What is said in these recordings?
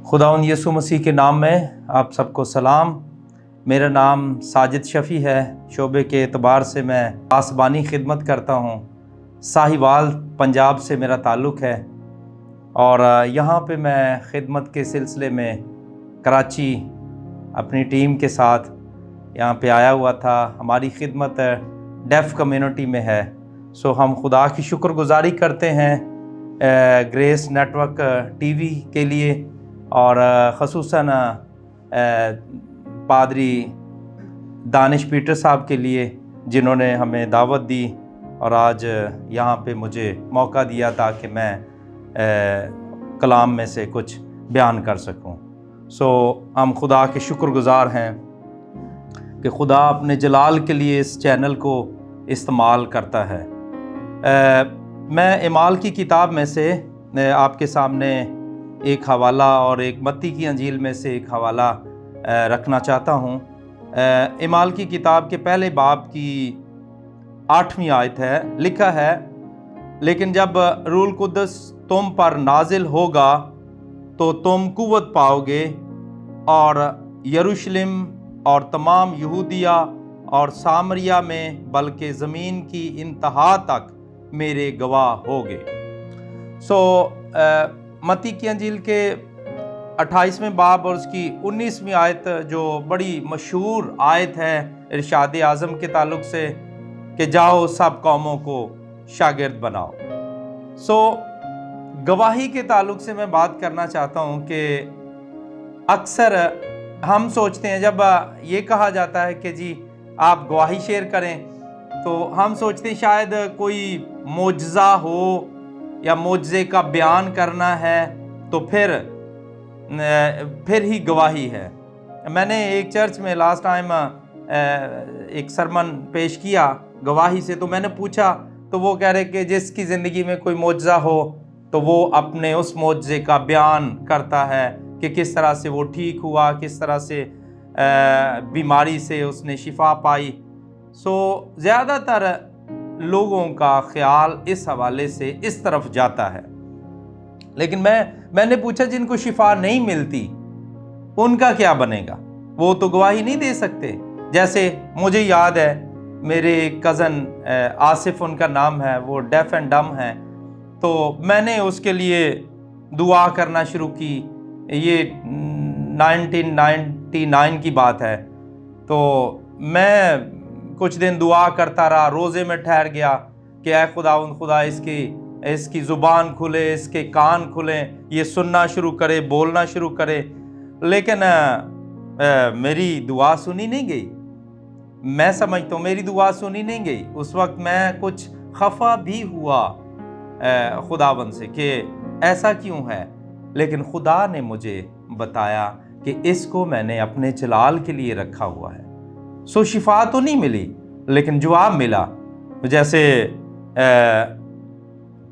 खुदावंद यसु मसीह के नाम में आप सबको सलाम। मेरा नाम साजिद शफ़ी है। शोबे के एतबार से मैं पासबानी खिदमत करता हूँ। साहिवाल पंजाब से मेरा ताल्लुक़ है और यहाँ पे मैं खिदमत के सिलसिले में कराची अपनी टीम के साथ यहाँ पे आया हुआ था। हमारी खिदमत डेफ़ कम्युनिटी में है। सो हम खुदा की शुक्रगुजारी करते हैं ग्रेस नेटवर्क टीवी के लिए और ख़ुसूसन पादरी दानिश पीटर साहब के लिए जिन्होंने हमें दावत दी और आज यहाँ पे मुझे मौका दिया ताकि मैं कलाम में से कुछ बयान कर सकूं। सो हम खुदा के शुक्रगुजार हैं कि खुदा अपने जलाल के लिए इस चैनल को इस्तेमाल करता है। मैं इमाल की किताब में से आपके सामने एक हवाला और एक मत्ती की अंजील में से एक हवाला रखना चाहता हूँ। इमाल की किताब के पहले बाब की 8वीं आयत है। लिखा है, लेकिन जब रूल कुद्दस तुम पर नाजिल होगा तो तुम कुव्वत पाओगे और यरूशलेम और तमाम यहूदिया और सामरिया में बल्कि ज़मीन की इंतहा तक मेरे गवाह होगे। मत्ती की अंजील के 28वें बाब और उसकी 19वीं आयत जो बड़ी मशहूर आयत है इरशाद आज़म के ताल्लुक़ से कि जाओ सब कौमों को शागिर्द बनाओ। गवाही के ताल्लुक़ से मैं बात करना चाहता हूँ कि अक्सर हम सोचते हैं जब ये कहा जाता है कि जी आप गवाही शेयर करें तो हम सोचते हैं शायद कोई मोजज़ा हो या मोजज़े का बयान करना है तो फिर ही गवाही है। मैंने एक चर्च में लास्ट टाइम एक सरमन पेश किया गवाही से, तो मैंने पूछा तो वो कह रहे कि जिसकी ज़िंदगी में कोई मोजज़ा हो तो वो अपने उस मोजज़े का बयान करता है कि किस तरह से वो ठीक हुआ, किस तरह से बीमारी से उसने शिफा पाई। ज़्यादातर लोगों का ख्याल इस हवाले से इस तरफ जाता है, लेकिन मैंने पूछा जिनको शिफा नहीं मिलती उनका क्या बनेगा? वो तो गवाही नहीं दे सकते। जैसे मुझे याद है मेरे कज़न आसिफ उनका नाम है, वो डेफ एंड डम है, तो मैंने उसके लिए दुआ करना शुरू की। ये 1999 की बात है। तो मैं कुछ दिन दुआ करता रहा, रोज़े में ठहर गया कि ऐ खुदा इसकी ज़ुबान खुले, इसके कान खुलें, ये सुनना शुरू करे, बोलना शुरू करे। लेकिन मेरी दुआ सुनी नहीं गई। मैं समझता हूँ मेरी दुआ सुनी नहीं गई। उस वक्त मैं कुछ खफा भी हुआ खुदावंद से कि ऐसा क्यों है, लेकिन खुदा ने मुझे बताया कि इसको मैंने अपने जलाल के लिए रखा हुआ है। शिफा तो नहीं मिली लेकिन जवाब मिला। जैसे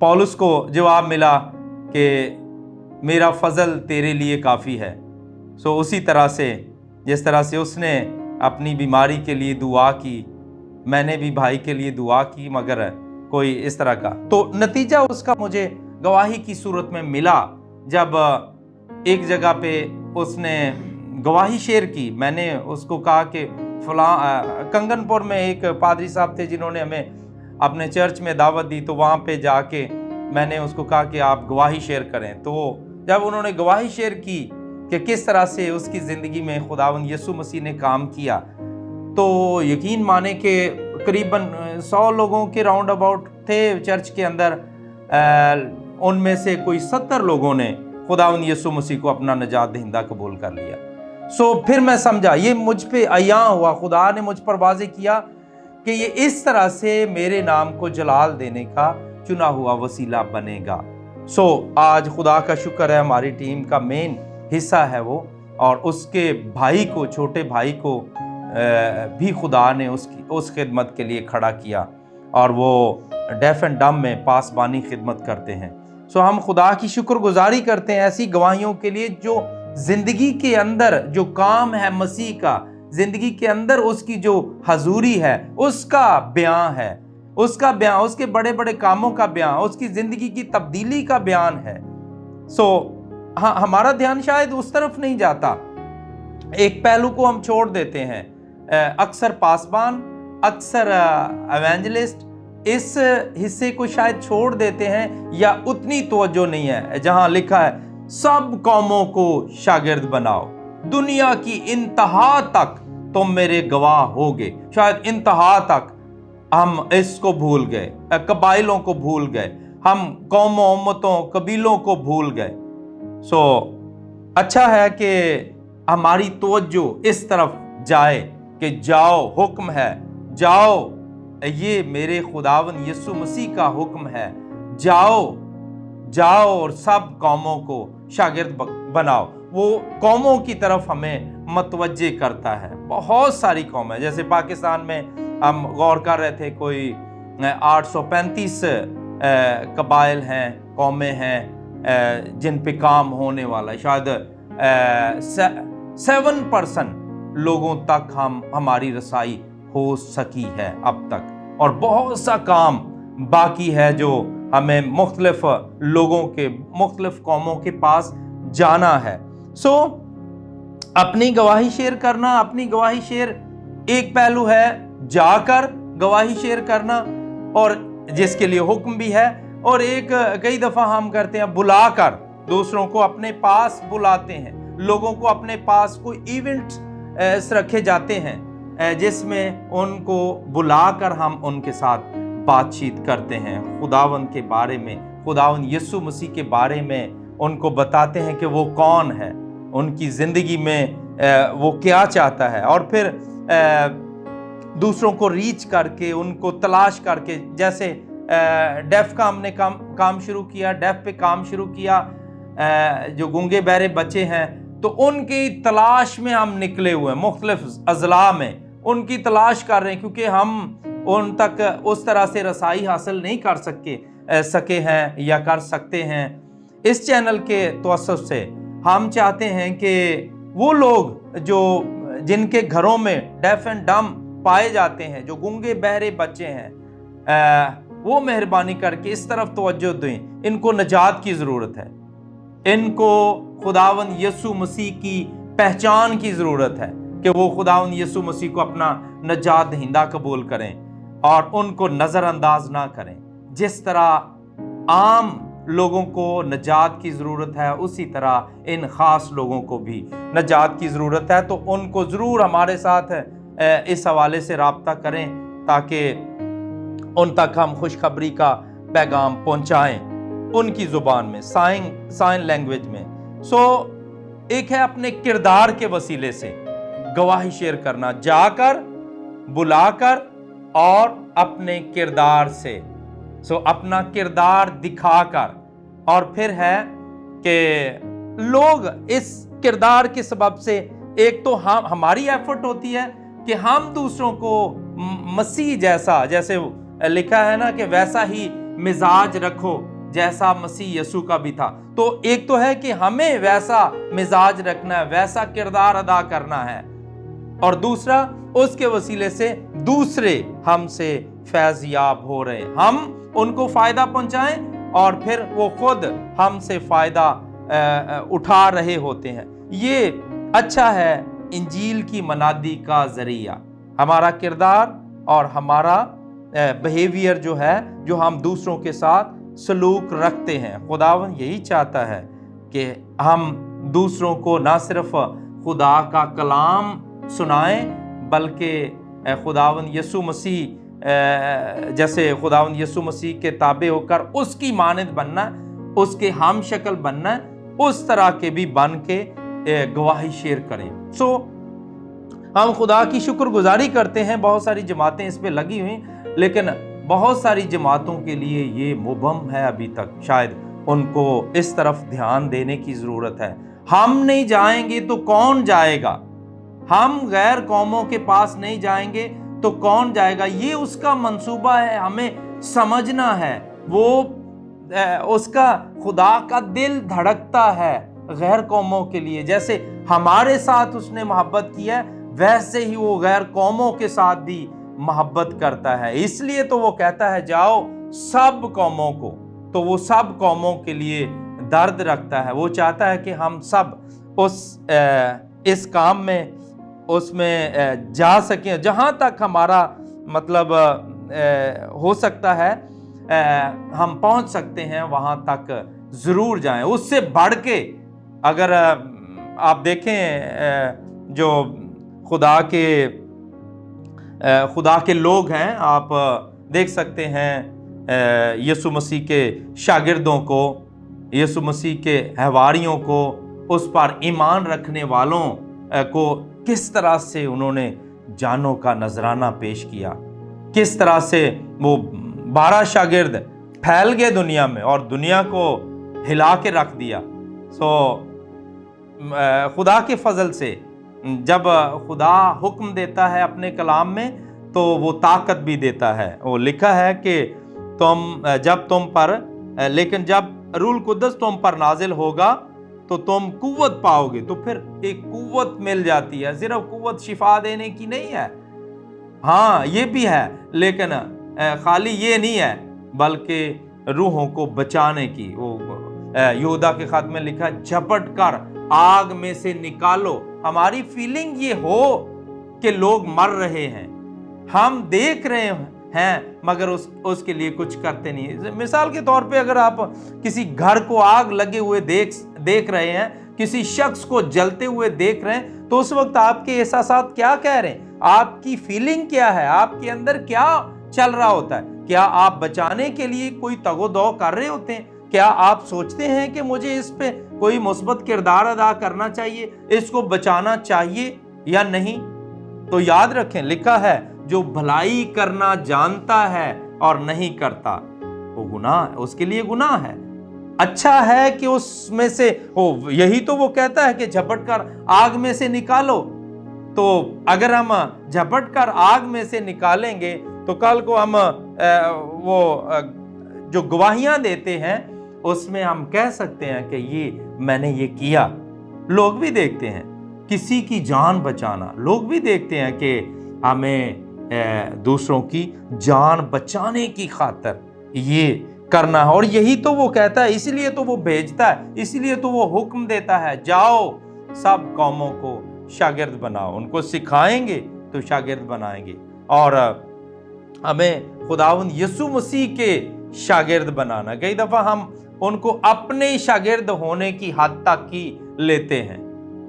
पौलुस को जवाब मिला कि मेरा फजल तेरे लिए काफ़ी है। उसी तरह से जिस तरह से उसने अपनी बीमारी के लिए दुआ की, मैंने भी भाई के लिए दुआ की, मगर कोई इस तरह का तो नतीजा उसका मुझे गवाही की सूरत में मिला। जब एक जगह पे उसने गवाही शेयर की, मैंने उसको कहा कि कंगनपुर में एक पादरी साहब थे जिन्होंने हमें अपने चर्च में दावत दी, तो वहाँ पे जाके मैंने उसको कहा कि आप गवाही शेयर करें। तो जब उन्होंने गवाही शेयर की कि किस तरह से उसकी ज़िंदगी में खुदावंद यसु मसीह ने काम किया, तो यकीन माने कि करीबन 100 लोगों के राउंड अबाउट थे चर्च के अंदर। उनमें से कोई 70 लोगों ने खुदावंद यसु मसीह को अपना निजात दहिंदा कबूल कर लिया। फिर मैं समझा ये मुझ पे अया हुआ, खुदा ने मुझ पर वाज़े किया कि ये इस तरह से मेरे नाम को जलाल देने का चुना हुआ वसीला बनेगा। आज खुदा का शुक्र है हमारी टीम का मेन हिस्सा है वो, और उसके भाई को, छोटे भाई को भी खुदा ने उस खिदमत के लिए खड़ा किया और वो डेफ एंड डम में पासबानी खिदमत करते हैं। हम खुदा की शुक्रगुजारी करते हैं ऐसी गवाहियों के लिए जो जिंदगी के अंदर जो काम है मसीह का, जिंदगी के अंदर उसकी जो हजूरी है उसका बयान है, उसका बयान, उसके बड़े बड़े कामों का बयान, उसकी जिंदगी की तब्दीली का बयान है। हाँ, हमारा ध्यान शायद उस तरफ नहीं जाता, एक पहलू को हम छोड़ देते हैं। अक्सर पासबान, अक्सर एवेंजलिस्ट इस हिस्से को शायद छोड़ देते हैं, या उतनी तवज्जो नहीं है जहां लिखा है सब कौमों को शागिर्द बनाओ, दुनिया की इंतहा तक तुम मेरे गवाह होगे। शायद इंतहा तक हम इसको भूल गए, कबाइलों को भूल गए, हम कौमों, उम्मतों, कबीलों को भूल गए। अच्छा है कि हमारी तवज्जो इस तरफ जाए कि जाओ, हुक्म है, जाओ, ये मेरे खुदावन यीशु मसीह का हुक्म है, जाओ जाओ और सब कौमों को शागिर्द बनाओ। वो कौमों की तरफ हमें मतवज्जे करता है। बहुत सारी कौमें, जैसे पाकिस्तान में हम गौर कर रहे थे, कोई 835 कबाइल हैं, कौमें हैं जिन पे काम होने वाला है। शायद 7% लोगों तक हमारी रसाई हो सकी है अब तक, और बहुत सा काम बाकी है जो हमें मुख्तलिफ लोगों के, मुख्तलिफ कौमों के पास जाना है। अपनी गवाही शेयर करना, अपनी गवाही शेयर एक पहलू है, जाकर गवाही शेयर करना, और जिसके लिए हुक्म भी है, और एक कई दफा हम करते हैं बुलाकर, दूसरों को अपने पास बुलाते हैं, लोगों को अपने पास कोई इवेंट्स रखे जाते हैं जिसमें उनको बुलाकर हम उनके साथ बातचीत करते हैं, खुदावंद के बारे में, खुदावंद यीशु मसीह के बारे में उनको बताते हैं कि वो कौन है, उनकी ज़िंदगी में वो क्या चाहता है, और फिर दूसरों को रीच करके, उनको तलाश करके, जैसे डेफ का हमने काम शुरू किया, डेफ पे काम शुरू किया, जो गूंगे बहरे बच्चे हैं, तो उनकी तलाश में हम निकले हुए, मुख्तलिफ अजला में उनकी तलाश कर रहे हैं, क्योंकि हम उन तक उस तरह से रसाई हासिल नहीं कर सके हैं या कर सकते हैं। इस चैनल के तवस्सुस से हम चाहते हैं कि वो लोग जिनके घरों में डेफ एंड डम पाए जाते हैं, जो गूंगे बहरे बच्चे हैं, वो मेहरबानी करके इस तरफ तवज्जो दें। इनको नजात की ज़रूरत है, इनको खुदावंद यीशु मसीह की पहचान की ज़रूरत है कि वो खुदावंद यीशु मसीह को अपना नजात दहिंदा कबूल करें और उनको नज़रअंदाज ना करें। जिस तरह आम लोगों को नजात की ज़रूरत है, उसी तरह इन ख़ास लोगों को भी नजात की ज़रूरत है। तो उनको ज़रूर हमारे साथ इस हवाले से राब्ता करें, ताकि उन तक हम खुशखबरी का पैगाम पहुँचाएँ उनकी ज़ुबान में, साइन लैंग्वेज में। एक है अपने किरदार के वसीले से गवाही शेयर करना, जाकर, बुलाकर और अपने किरदार से, अपना किरदार दिखाकर, और फिर है कि लोग इस किरदार के सबब से, एक तो हमारी एफर्ट होती है कि हम दूसरों को मसीह जैसा, जैसे लिखा है ना कि वैसा ही मिजाज रखो जैसा मसीह यीशु का भी था। तो एक तो है कि हमें वैसा मिजाज रखना है, वैसा किरदार अदा करना है, और दूसरा उसके वसीले से दूसरे हमसे फैज़ याब हो रहे, हम उनको फ़ायदा पहुंचाएं और फिर वो खुद हमसे फ़ायदा उठा रहे होते हैं। ये अच्छा है इंजील की मनादी का ज़रिया, हमारा किरदार और हमारा बिहेवियर जो है, जो हम दूसरों के साथ सलूक रखते हैं। खुदावन यही चाहता है कि हम दूसरों को ना सिर्फ खुदा का कलाम सुनाएं, बल्कि खुदावन यीशु मसीह, जैसे खुदावन यीशु मसीह के ताबे होकर उसकी मानद बनना, उसके हम शक्ल बनना, उस तरह के भी बन के गवाही शेयर करें। हम खुदा की शुक्रगुजारी करते हैं, बहुत सारी जमातें इस पे लगी हुई, लेकिन बहुत सारी जमातों के लिए ये मुबहम है अभी तक, शायद उनको इस तरफ ध्यान देने की ज़रूरत है। हम नहीं जाएंगे तो कौन जाएगा, हम गैर कौमों के पास नहीं जाएंगे तो कौन जाएगा, ये उसका मंसूबा है, हमें समझना है। वो उसका खुदा का दिल धड़कता है गैर कौमों के लिए, जैसे हमारे साथ उसने मोहब्बत की है, वैसे ही वो गैर कौमों के साथ भी मोहब्बत करता है। इसलिए तो वो कहता है जाओ सब कौमों को, तो वो सब कौमों के लिए درد رکھتا ہے، وہ چاہتا ہے کہ ہم سب اس کام میں اس میں جا سکیں، جہاں تک ہمارا مطلب ہو سکتا ہے ہم پہنچ سکتے ہیں وہاں تک ضرور جائیں۔ اس سے بڑھ کے اگر آپ دیکھیں جو خدا کے لوگ ہیں، آپ دیکھ سکتے ہیں یسوع مسیح کے شاگردوں کو، یسوع مسیح کے حواریوں کو، اس پر ایمان رکھنے والوں کو کس طرح سے انہوں نے جانوں کا نذرانہ پیش کیا، کس طرح سے وہ 12 شاگرد پھیل گئے دنیا میں اور دنیا کو ہلا کے رکھ دیا۔ خدا کے فضل سے جب خدا حکم دیتا ہے اپنے کلام میں تو وہ طاقت بھی دیتا ہے۔ وہ لکھا ہے کہ لیکن جب روح القدس تم پر نازل ہوگا تو تم قوت پاؤ گے۔ تو پھر ایک قوت مل جاتی ہے، صرف قوت شفا دینے کی نہیں ہے، ہاں یہ بھی ہے، لیکن خالی یہ نہیں ہے بلکہ روحوں کو بچانے کی۔ وہ یہودا کے خط میں لکھا جھپٹ کر آگ میں سے نکالو۔ ہماری فیلنگ یہ ہو کہ لوگ مر رہے ہیں، ہم دیکھ رہے ہیں مگر اس کے لیے کچھ کرتے نہیں۔ مثال کے طور پہ اگر آپ کسی گھر کو آگ لگے ہوئے دیکھ رہے ہیں، کسی شخص کو جلتے ہوئے دیکھ رہے ہیں، تو اس وقت آپ کے احساسات کیا کہہ رہے ہیں؟ آپ کی فیلنگ کیا ہے؟ آپ کے اندر کیا چل رہا ہوتا ہے؟ کیا آپ بچانے کے لیے کوئی تگ و دو کر رہے ہوتے ہیں؟ کیا آپ سوچتے ہیں کہ مجھے اس پہ کوئی مثبت کردار ادا کرنا چاہیے، اس کو بچانا چاہیے یا نہیں؟ تو یاد رکھیں، لکھا ہے جو بھلائی کرنا جانتا ہے اور نہیں کرتا وہ گناہ ہے، اس کے لیے گناہ ہے۔ اچھا ہے کہ اس میں سے یہی تو وہ کہتا ہے کہ جھپٹ کر آگ میں سے نکالو۔ تو اگر ہم جھپٹ کر آگ میں سے نکالیں گے تو کل کو ہم وہ جو گواہیاں دیتے ہیں اس میں ہم کہہ سکتے ہیں کہ میں نے یہ کیا۔ لوگ بھی دیکھتے ہیں کسی کی جان بچانا، لوگ بھی دیکھتے ہیں کہ ہمیں دوسروں کی جان بچانے کی خاطر یہ کرنا ہے، اور یہی تو وہ کہتا ہے، اسی لیے تو وہ بھیجتا ہے، اسی لیے تو وہ حکم دیتا ہے جاؤ سب قوموں کو شاگرد بناؤ۔ ان کو سکھائیں گے تو شاگرد بنائیں گے، اور ہمیں خداوند یسوع مسیح کے شاگرد بنانا۔ کئی دفعہ ہم ان کو اپنے شاگرد ہونے کی حد تک ہی لیتے ہیں،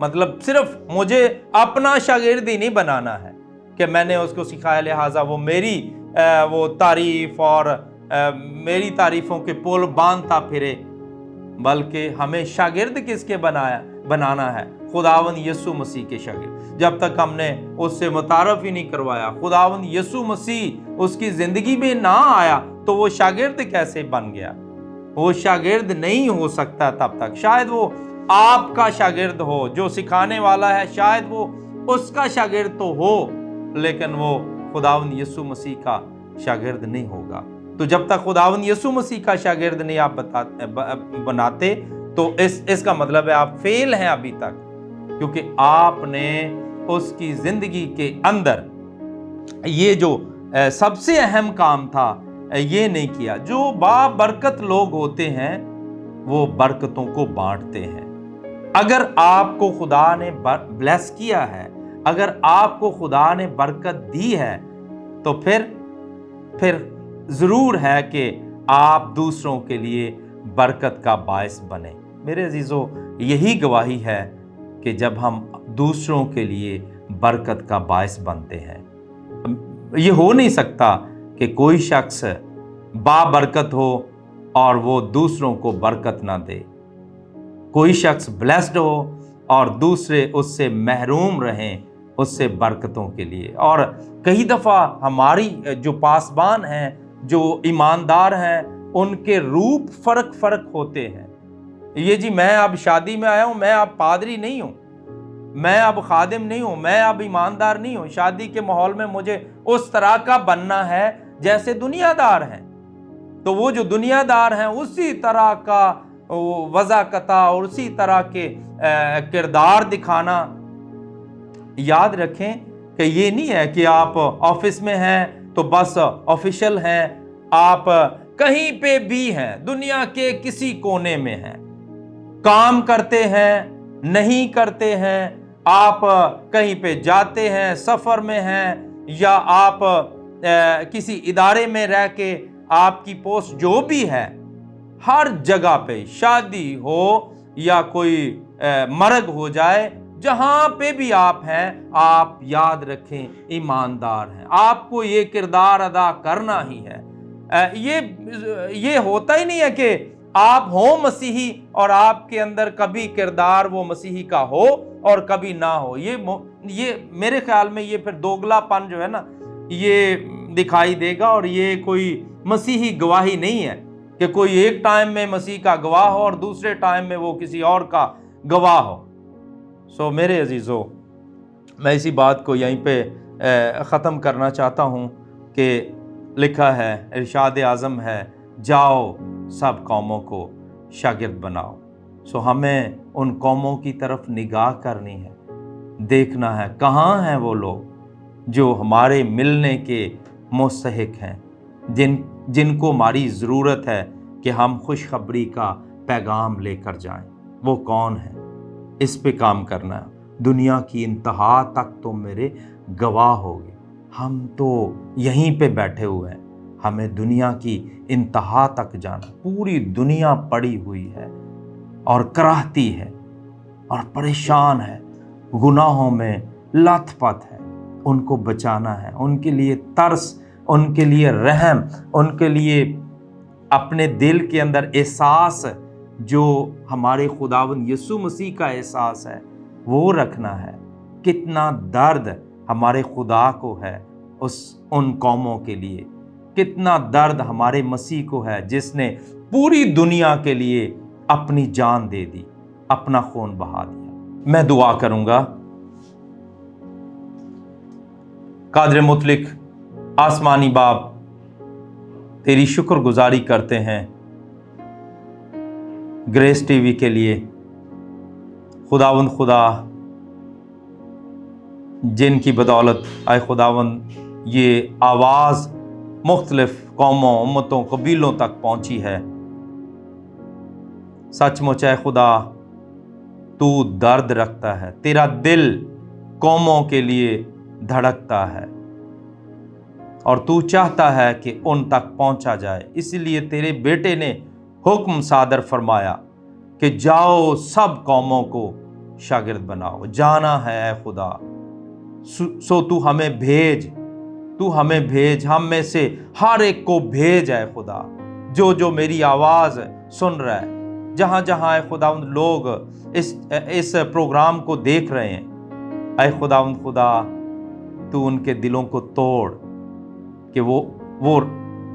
مطلب صرف مجھے اپنا شاگرد ہی نہیں بنانا ہے کہ میں نے اس کو سکھایا لہٰذا وہ میری وہ تعریف اور میری تعریفوں کے پول باندھتا پھرے، بلکہ ہمیں شاگرد کس کے بنانا ہے؟ خداوند یسوع مسیح کے شاگرد۔ جب تک ہم نے اس سے متعارف ہی نہیں کروایا، خداوند یسوع مسیح اس کی زندگی میں نہ آیا، تو وہ شاگرد کیسے بن گیا؟ وہ شاگرد نہیں ہو سکتا تب تک۔ شاید وہ آپ کا شاگرد ہو، جو سکھانے والا ہے شاید وہ اس کا شاگرد تو ہو، لیکن وہ خداوند یسوع مسیح کا شاگرد نہیں ہوگا۔ تو جب تک خداوند یسوع مسیح کا شاگرد نہیں آپ بناتے تو اس کا مطلب ہے آپ فیل ہیں ابھی تک، کیونکہ آپ نے اس کی زندگی کے اندر یہ جو سب سے اہم کام تھا یہ نہیں کیا۔ جو بابرکت لوگ ہوتے ہیں وہ برکتوں کو بانٹتے ہیں۔ اگر آپ کو خدا نے بلیس کیا ہے، اگر آپ کو خدا نے برکت دی ہے، تو پھر ضرور ہے کہ آپ دوسروں کے لیے برکت کا باعث بنے۔ میرے عزیزو، یہی گواہی ہے کہ جب ہم دوسروں کے لیے برکت کا باعث بنتے ہیں۔ یہ ہو نہیں سکتا کہ کوئی شخص بابرکت ہو اور وہ دوسروں کو برکت نہ دے، کوئی شخص بلیسڈ ہو اور دوسرے اس سے محروم رہیں اس سے برکتوں کے لیے۔ اور کئی دفعہ ہماری جو پاسبان ہیں، جو ایماندار ہیں، ان کے روپ فرق ہوتے ہیں۔ یہ جی میں اب شادی میں آیا ہوں، میں اب پادری نہیں ہوں، میں اب خادم نہیں ہوں، میں اب ایماندار نہیں ہوں، شادی کے ماحول میں مجھے اس طرح کا بننا ہے جیسے دنیا دار ہیں۔ تو وہ جو دنیا دار ہیں اسی طرح کا وضاحت اور اسی طرح کے کردار دکھانا۔ یاد رکھیں کہ یہ نہیں ہے کہ آپ آفس میں ہیں تو بس آفیشل ہیں، آپ کہیں پہ بھی ہیں، دنیا کے کسی کونے میں ہیں، काम करते हैं, नहीं करते हैं, आप कहीं पे जाते हैं, सफ़र में हैं, या आप किसी इदारे में रह के आपकी पोस्ट जो भी है, हर जगह पे शादी हो या कोई मर्ग हो जाए, जहां पे भी आप हैं, आप याद रखें ईमानदार हैं, आपको ये किरदार अदा करना ही है। ये होता ही नहीं है कि आप हो मसीही और आपके अंदर कभी किरदार वो मसीही का हो और कभी ना हो। ये मेरे ख्याल में ये फिर दोगलापन जो है ना, ये दिखाई देगा, और ये कोई मसीही गवाही नहीं है कि कोई एक टाइम में मसीह का गवाह हो और दूसरे टाइम में वो किसी और का गवाह हो। सो मेरे अजीज़ों, मैं इसी बात को यहीं पे ख़त्म करना चाहता हूँ कि लिखा है, इरशाद आज़म है, जाओ सब कौमों को शागिर्द बनाओ। सो हमें उन कौमों की तरफ निगाह करनी है, देखना है कहाँ हैं वो लोग जो हमारे मिलने के मुस्तहिक हैं, जिनको हमारी ज़रूरत है कि हम खुशखबरी का पैगाम लेकर जाएं। वो कौन है? इस पे काम करना है। दुनिया की इंतहा तक तो मेरे गवाह होगे। हम तो यहीं पे बैठे हुए हैं, हमें दुनिया की इंतहा तक जाना। पूरी दुनिया पड़ी हुई है और कराहती है और परेशान है, गुनाहों में लथपथ है। उनको बचाना है, उनके लिए तरस, उनके लिए रहम, उनके लिए अपने दिल के अंदर एहसास जो हमारे खुदावंद यीशु मसीह का एहसास है वो रखना है। कितना दर्द हमारे खुदा को है उन कौमों के लिए, कितना दर्द हमारे मसीह को है जिसने पूरी दुनिया के लिए अपनी जान दे दी, अपना खून बहा दिया। मैं दुआ करूंगा। कादिर मुतलिक आसमानी बाप, तेरी शुक्रगुजारी करते हैं ग्रेस टीवी के लिए। खुदावंद खुदा, जिनकी बदौलत आए खुदावंद ये आवाज़ मुख्तलिफ कौमों, उम्मतों, कबीलों तक पहुंची है। सचमुच है खुदा, तू दर्द रखता है, तेरा दिल कौमों के लिए धड़कता है और तू चाहता है कि उन तक पहुंचा जाए। इसलिए तेरे बेटे ने हुक्म सादर फरमाया कि जाओ सब कौमों को शागिर्द बनाओ। जाना है खुदा, सो तू हमें भेज, तू हमें भेज, हम में से हर एक को भेज है खुदा, जो मेरी आवाज़ सुन रहा है, जहाँ जहाँ है खुदावंद लोग इस प्रोग्राम को देख रहे हैं। ऐ खुदावंद खुदा, तू उनके दिलों को तोड़ कि वो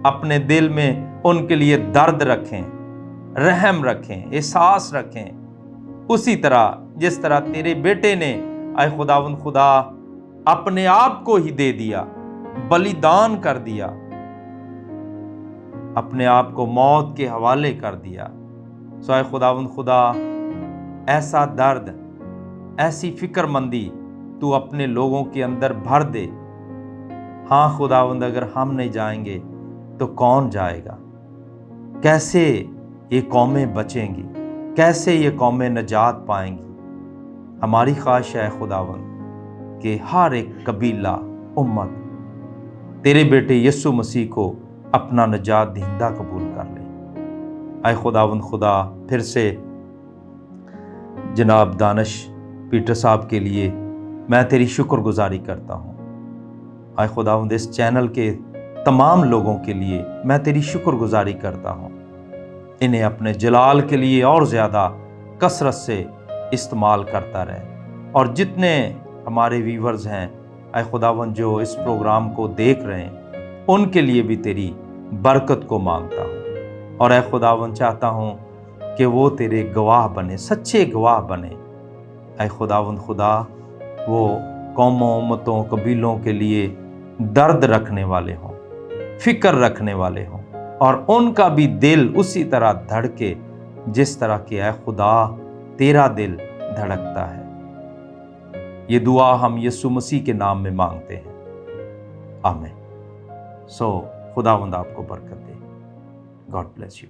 अपने दिल में उनके लिए दर्द रखें, रहम रखें, एहसास रखें। उसी तरह जिस तरह तेरे बेटे ने ऐ खुदावंद खुदा अपने आप को ही दे दिया, बलिदान कर दिया, अपने आप को मौत के हवाले कर दिया। सो ऐ खुदावंद खुदा, ऐसा दर्द, ऐसी फिक्रमंदी तू अपने लोगों के अंदर भर दे। हाँ खुदावंद, अगर हम नहीं जाएंगे तो कौन जाएगा? कैसे ये कौमें बचेंगी? कैसे ये कौमें निजात पाएंगी? हमारी ख्वाहिश है खुदावंद कि हर एक कबीला, उम्मत तेरे बेटे यीशु मसीह को अपना निजात दहिंदा कबूल कर ले। ऐ खुदावंद खुदा, फिर से जनाब दानिश पीटर साहब के लिए मैं तेरी शुक्रगुजारी करता हूँ। ऐ खुदावंद, इस चैनल के तमाम लोगों के लिए मैं तेरी शुक्रगुजारी करता हूँ। इन्हें अपने जलाल के लिए और ज़्यादा कसरत से इस्तेमाल करता रहे। और जितने हमारे व्यूवर्स हैं ऐ खुदावंद जो इस प्रोग्राम को देख रहे हैं, उनके लिए भी तेरी बरकत को मांगता हूँ। और ऐ खुदावंद चाहता हूँ कि वो तेरे गवाह बने, सच्चे गवाह बने। ऐ खुदावंद खुदा, वो कौमों, उम्मतों, कबीलों के लिए दर्द रखने वाले हों, फिक्र रखने वाले हों, और उनका भी दिल उसी तरह धड़के जिस तरह के ऐ खुदा तेरा दिल धड़कता है। ये दुआ हम यीशु मसीह के नाम में मांगते हैं, आमीन। सो खुदावंद आपको बरकत दे। God bless you.